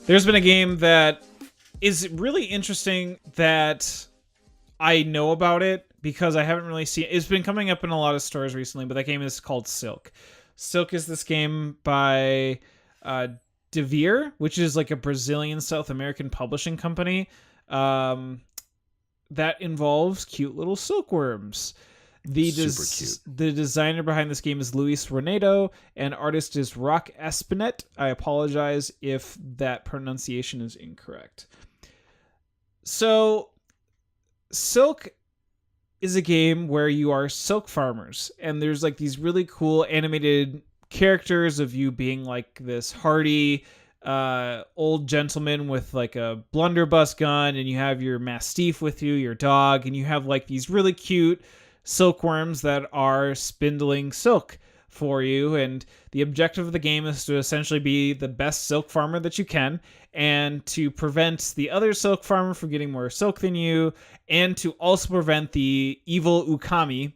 There's been a game that is really interesting that I know about it because I haven't really seen. It's been coming up in a lot of stores recently, but that game is called Silk. Silk is this game by DEVIR, which is like a Brazilian South American publishing company that involves cute little silkworms. Super cute. The designer behind this game is Luis Renedo, and artist is Rock Espinet. I apologize if that pronunciation is incorrect. So, Silk is a game where you are silk farmers, and there's like these really cool animated characters of you being like this hardy old gentleman with like a blunderbuss gun, and you have your mastiff with you, your dog, and you have like these really cute silkworms that are spindling silk for you, and the objective of the game is to essentially be the best silk farmer that you can, and to prevent the other silk farmer from getting more silk than you, and to also prevent the evil ukami,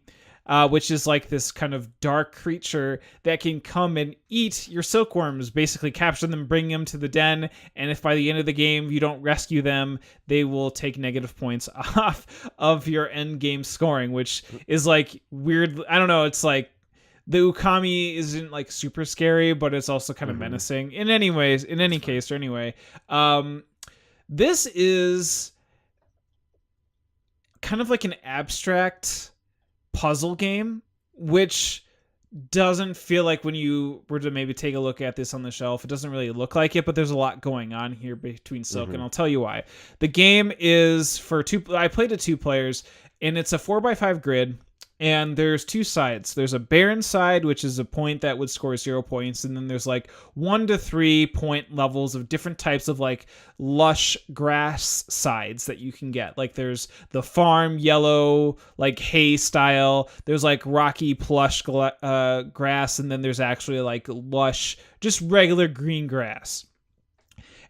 which is like this kind of dark creature that can come and eat your silkworms, basically capture them, bring them to the den, and if by the end of the game you don't rescue them, they will take negative points off of your end game scoring, which is like weird. I don't know, it's like the ukami isn't like super scary, but it's also kind of menacing. In any case, this is kind of like an abstract puzzle game, which doesn't feel like, when you were to maybe take a look at this on the shelf, it doesn't really look like it, but there's a lot going on here between Silk, and I'll tell you why. The game is for two. I played it 2 players, and it's a 4x5 grid, and there's 2 sides. There's a barren side, which is a point that would score 0 points, and then there's like 1 to 3 point levels of different types of like lush grass sides that you can get. Like there's the farm yellow, like hay style. There's like rocky plush grass, and then there's actually like lush, just regular green grass.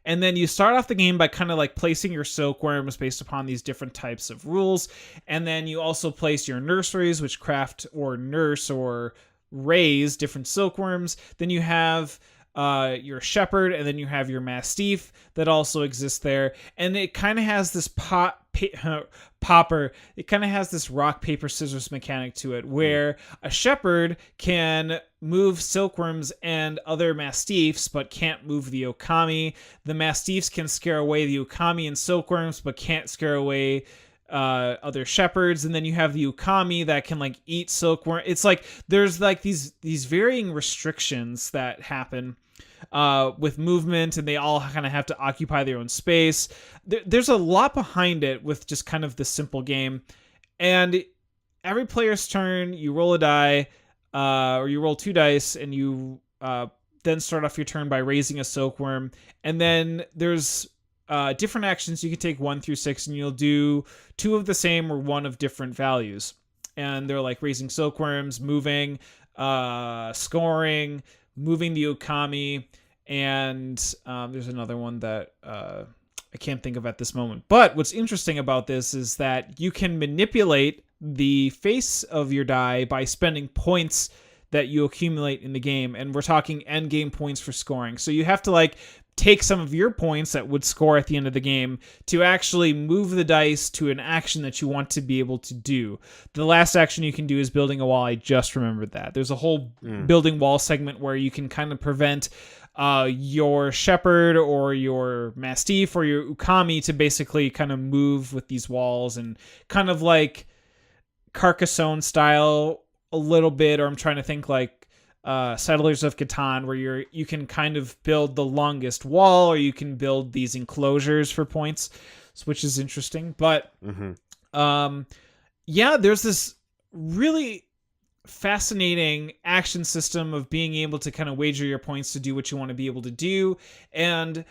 And then you start off the game by kind of like placing your silkworms based upon these different types of rules. And then you also place your nurseries, which craft or nurse or raise different silkworms. Then you have your shepherd, and then you have your mastiff that also exists there. And it kind of has this popper. It kind of has this rock, paper, scissors mechanic to it, where a shepherd can move silkworms and other mastiffs, but can't move the okami. The mastiffs can scare away the okami and silkworms, but can't scare away other shepherds. And then you have the ukami that can like eat silkworm. It's like there's like these varying restrictions that happen with movement, and they all kind of have to occupy their own space. There's a lot behind it with just kind of this simple game. And every player's turn, you roll a die, or you roll 2 dice, and you then start off your turn by raising a silkworm. And then there's different actions. You can take 1 through 6, and you'll do 2 of the same or 1 of different values. And they're like raising silkworms, moving, scoring, moving the okami, and there's another one that I can't think of at this moment. But what's interesting about this is that you can manipulate the face of your die by spending points that you accumulate in the game, and we're talking end game points for scoring. So you have to like take some of your points that would score at the end of the game to actually move the dice to an action that you want to be able to do. The last action you can do is building a wall. I just remembered that. There's a whole building wall segment where you can kind of prevent your shepherd or your mastiff or your ukami to basically kind of move with these walls, and kind of like Carcassonne style a little bit, or I'm trying to think like Settlers of Catan, where you can kind of build the longest wall, or you can build these enclosures for points, which is interesting. But yeah, there's this really fascinating action system of being able to kind of wager your points to do what you want to be able to do. And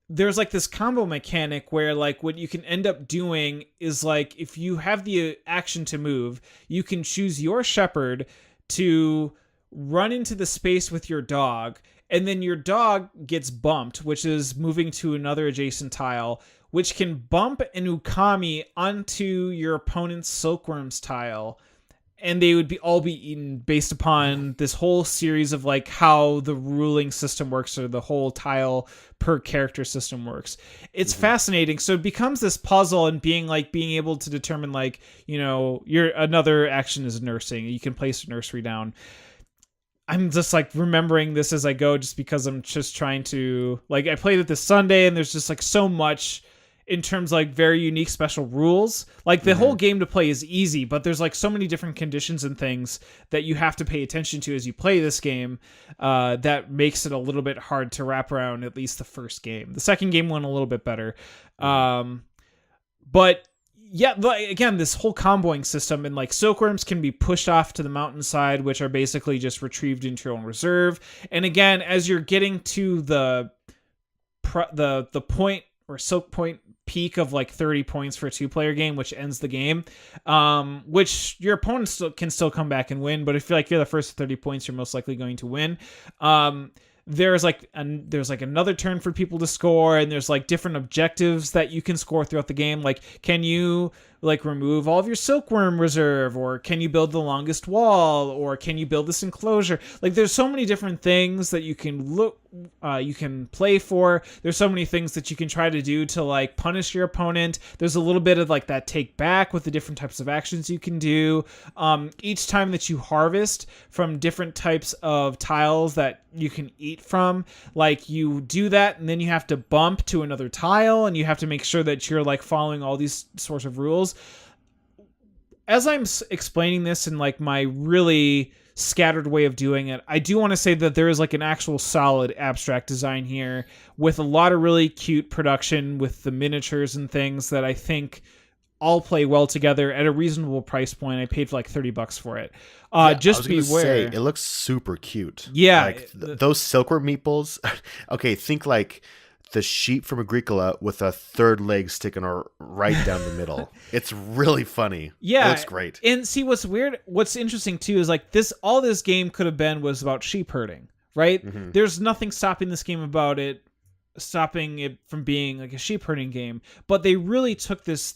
there's like this combo mechanic where like what you can end up doing is like, if you have the action to move, you can choose your shepherd to run into the space with your dog, and then your dog gets bumped, which is moving to another adjacent tile, which can bump an ukami onto your opponent's silkworms tile. and they would all be eaten based upon this whole series of like how the ruling system works, or the whole tile per character system works. It's fascinating. So it becomes this puzzle, and being able to determine like, your another action is nursing. You can place a nursery down. I'm just like remembering this as I go, just because I'm just trying to like, I played it this Sunday, and there's just like so much in terms of like very unique special rules. Like the whole game to play is easy, but there's like so many different conditions and things that you have to pay attention to as you play this game, that makes it a little bit hard to wrap around, at least the first game. The second game went a little bit better. But yeah, again, this whole comboing system, and like silkworms can be pushed off to the mountainside, which are basically just retrieved into your own reserve. And again, as you're getting to the point or silk point peak of like 30 points for a 2-player game, which ends the game, which your opponents can still come back and win, but if you you're the first 30 points, you're most likely going to win. There's another turn for people to score, and there's like different objectives that you can score throughout the game. Like, can you like remove all of your silkworm reserve, or can you build the longest wall, or can you build this enclosure? Like, there's so many different things that you can play for. There's so many things that you can try to do to like punish your opponent. There's a little bit of like that take back with the different types of actions you can do. Each time that you harvest from different types of tiles that you can eat from, like you do that, and then you have to bump to another tile, and you have to make sure that you're like following all these sorts of rules. As I'm explaining this in like my really scattered way of doing it, I do want to say that there is like an actual solid abstract design here, with a lot of really cute production with the miniatures and things that I think all play well together at a reasonable price point. I paid like $30 for it. Just beware. It looks super cute. Yeah. Like those silkworm meeples. Okay, think like the sheep from Agricola with a third leg sticking right down the middle. It's really funny. Yeah. It looks great. And see, what's interesting too is like all this game could have been was about sheep herding, right? Mm-hmm. There's nothing stopping this game stopping it from being like a sheep herding game. But they really took this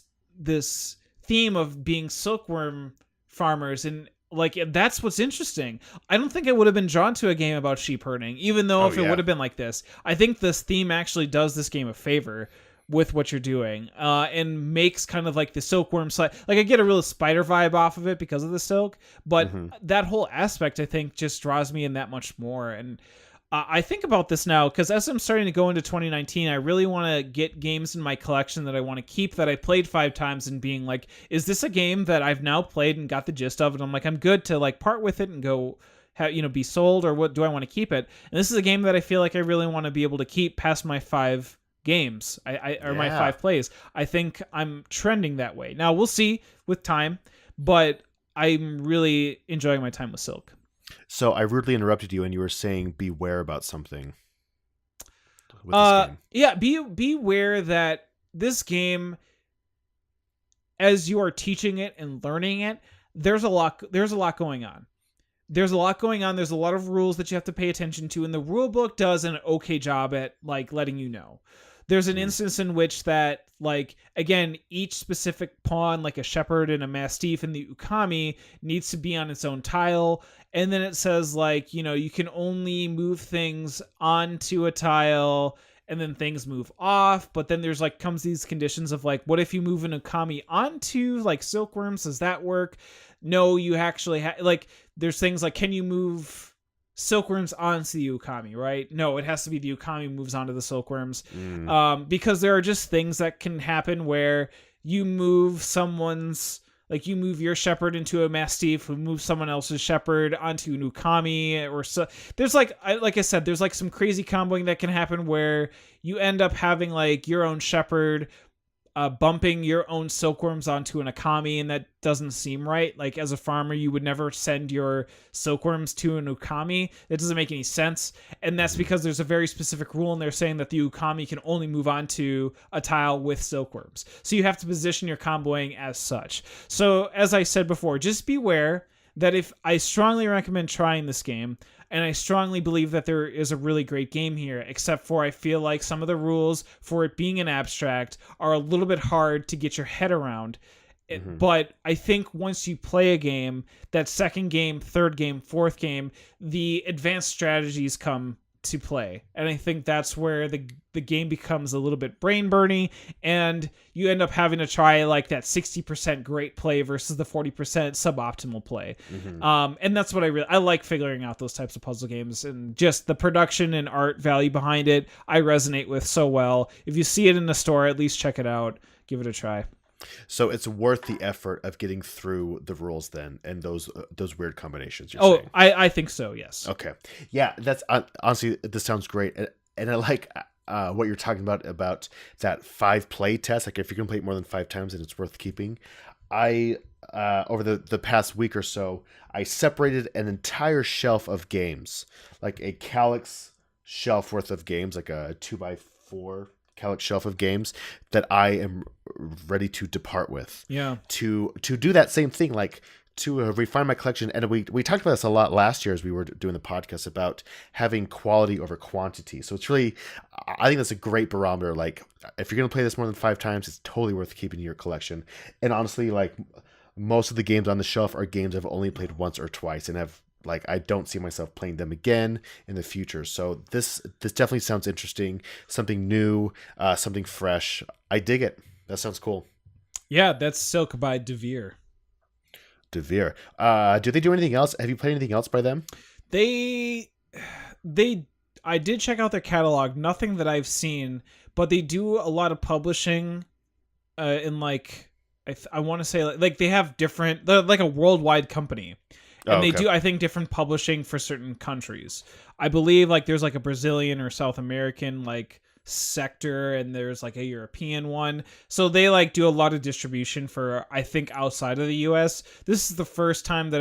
theme of being silkworm farmers, and like that's what's interesting. I don't think I would have been drawn to a game about sheep herding, even though it would have been like this. I think this theme actually does this game a favor with what you're doing, and makes kind of like the silkworm side. Like I get a real spider vibe off of it because of the silk, but that whole aspect I think just draws me in that much more. And I think about this now because as I'm starting to go into 2019, I really want to get games in my collection that I want to keep that I played 5 times, and being like, is this a game that I've now played and got the gist of? And I'm like, I'm good to like part with it and go, be sold, or what do I want to keep it? And this is a game that I feel like I really want to be able to keep past my 5 games, my 5 plays. I think I'm trending that way. Now we'll see with time, but I'm really enjoying my time with Silk. So I rudely interrupted you, and you were saying beware about something with this game. Yeah, beware that this game, as you are teaching it and learning it, there's a lot going on. There's a lot going on. There's a lot of rules that you have to pay attention to, and the rule book does an okay job at like letting you know. There's an instance in which that, like, again, each specific pawn, like a shepherd and a mastiff in the ukami, needs to be on its own tile. And then it says, like, you can only move things onto a tile, and then things move off. But then there's, like, comes these conditions of, like, what if you move an ukami onto, like, silkworms? Does that work? No, you actually like, there's things like, can you move silkworms onto the ukami, right? No, it has to be the ukami moves onto the silkworms. Because there are just things that can happen where you move you move your shepherd into a mastiff, who moves someone else's shepherd onto an ukami, or so. There's like I said, there's like some crazy comboing that can happen where you end up having like your own shepherd bumping your own silkworms onto an ukami, and that doesn't seem right. Like, as a farmer, you would never send your silkworms to an ukami. It doesn't make any sense, and that's because there's a very specific rule, and they're saying that the ukami can only move onto a tile with silkworms. So you have to position your comboing as such. So, as I said before, just beware that if I strongly recommend trying this game, and I strongly believe that there is a really great game here, except for I feel like some of the rules for it being an abstract are a little bit hard to get your head around. Mhm. But I think once you play a game, that second game, third game, fourth game, the advanced strategies come to play. And I think that's where the game becomes a little bit brain burny, and you end up having to try like that 60% great play versus the 40% suboptimal play. Mhm. And that's what I like figuring out those types of puzzle games, and just the production and art value behind it I resonate with so well. If you see it in the store, at least check it out, give it a try. So it's worth the effort of getting through the rules then, and those weird combinations you're Oh, saying. I think so, yes. Okay, yeah, that's honestly, this sounds great, and I like what you're talking about that 5 play test. Like if you can play it more than 5 times, and it's worth keeping. I over the past week or so, I separated an entire shelf of games, like a Calyx shelf worth of games, like a 2x4 Calyx shelf of games that I am ready to depart with. Yeah. To do that same thing, like to refine my collection. And we talked about this a lot last year as we were doing the podcast about having quality over quantity. So it's really, I think that's a great barometer. Like if you're going to play this more than 5 times, it's totally worth keeping in your collection. And honestly, like most of the games on the shelf are games I've only played once or twice and have, like, I don't see myself playing them again in the future. So this definitely sounds interesting, something new, something fresh. I dig it. That sounds cool. Yeah, that's Silk by DeVir. DeVir. Do they do anything else? Have you played anything else by them? They I did check out their catalog, nothing that I've seen, but they do a lot of publishing in like I want to say like they have different, they're like a worldwide company. And they do, I think, different publishing for certain countries. I believe like there's like a Brazilian or South American like sector, and there's like a European one. So they like do a lot of distribution for, I think, outside of the US. This is the first time that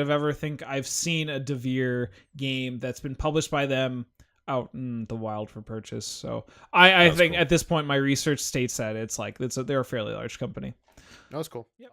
I've seen a DeVir game that's been published by them out in the wild for purchase. So I think cool. At this point my research states that they're a fairly large company. That was cool. Yep.